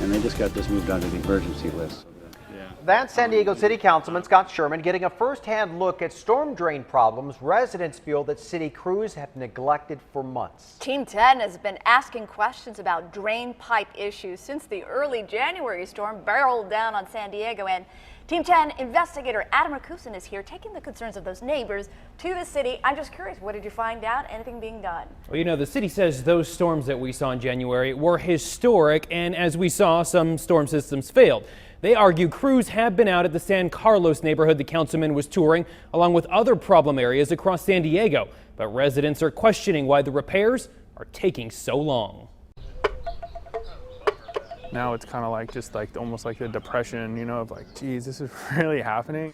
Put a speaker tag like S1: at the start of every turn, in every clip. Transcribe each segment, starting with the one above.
S1: and they just got this moved onto the emergency list.
S2: That's San Diego City Councilman Scott Sherman getting a first-hand look at storm drain problems residents feel that city crews have neglected for months.
S3: Team 10 has been asking questions about drain pipe issues since the early January storm barreled down on San Diego, and Team 10 investigator Adam Rakusin is here taking the concerns of those neighbors to the city. I'm just curious, what did you find out? Anything being done?
S4: Well, you know, the city says those storms that we saw in January were historic, and as we saw, some storm systems failed. They argue crews have been out at the San Carlos neighborhood the councilman was touring, along with other problem areas across San Diego. But residents are questioning why the repairs are taking so long.
S5: Now it's kind of like almost like the depression, you know, of like, geez, this is really happening.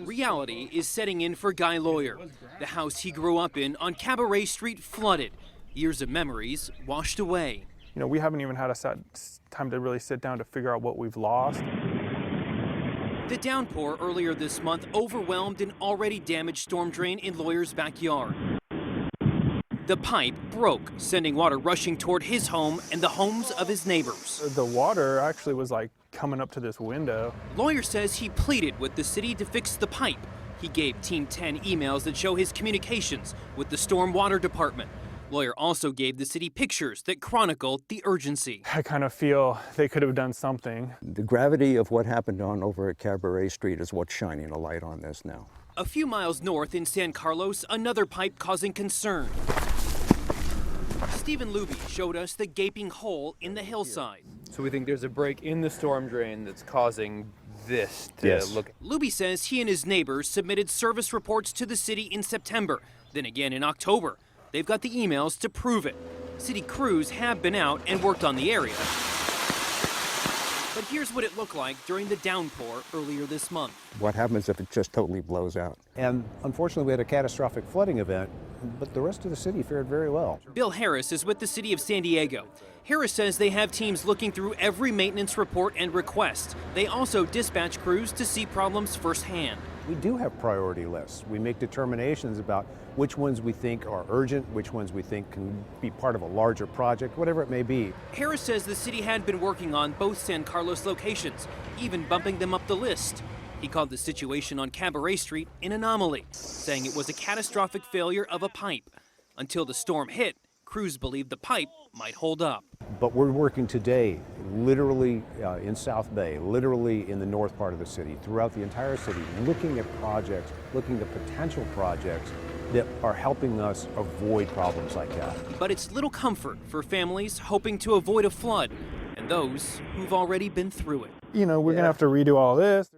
S6: Reality is setting in for Guy Lawyer. The house he grew up in on Cabaret Street flooded. Years of memories washed away.
S5: You know, we haven't even had a time to really sit down to figure out what we've lost.
S6: The downpour earlier this month overwhelmed an already damaged storm drain in Lawyer's backyard. The pipe broke, sending water rushing toward his home and the homes of his neighbors.
S5: The water actually was like coming up to this window.
S6: Lawyer says he pleaded with the city to fix the pipe. He gave Team 10 emails that show his communications with the storm water department. Lawyer also gave the city pictures that chronicled the urgency.
S5: I kind of feel they could have done something.
S1: The gravity of what happened over at Cabaret Street is what's shining a light on this now.
S6: A few miles north in San Carlos, another pipe causing concern. Stephen Luby showed us the gaping hole in the hillside.
S4: So we think there's a break in the storm drain that's causing this to look.
S6: Luby says he and his neighbors submitted service reports to the city in September, then again in October. They've got the emails to prove it. City crews have been out and worked on the area. But here's what it looked like during the downpour earlier this month.
S1: What happens if it just totally blows out?
S7: And unfortunately, we had a catastrophic flooding event, but the rest of the city fared very well.
S6: Bill Harris is with the city of San Diego. Harris says they have teams looking through every maintenance report and request. They also dispatch crews to see problems firsthand.
S7: We do have priority lists. We make determinations about which ones we think are urgent, which ones we think can be part of a larger project, whatever it may be.
S6: Harris says the city had been working on both San Carlos locations, even bumping them up the list. He called the situation on Cabaret Street an anomaly, saying it was a catastrophic failure of a pipe. Until the storm hit, crews believed the pipe might hold up.
S7: But we're working today literally in South Bay, literally in the north part of the city, throughout the entire city, looking at projects, looking at potential projects that are helping us avoid problems like that.
S6: But it's little comfort for families hoping to avoid a flood and those who've already been through it.
S5: You know, we're gonna have to redo all this.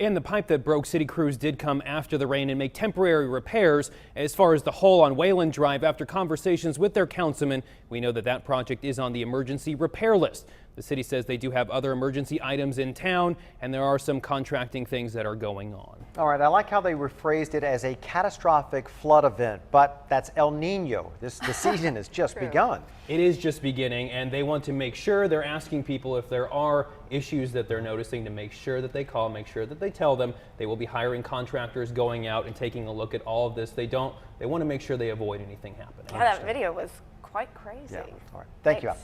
S4: And the pipe that broke, city crews did come after the rain and make temporary repairs. As far as the hole on Wayland Drive, after conversations with their councilman, we know that that project is on the emergency repair list. The city says they do have other emergency items in town, and there are some contracting things that are going on.
S2: All right, I like how they rephrased it as a catastrophic flood event, but that's El Nino. The season has just begun.
S4: It is just beginning, and they want to make sure they're asking people if there are issues that they're noticing to make sure that they call, make sure that they tell them. They will be hiring contractors, going out and taking a look at all of this. They want to make sure they avoid anything happening.
S3: Yeah, that video was quite crazy.
S2: Yeah. All right. Thank you, Al.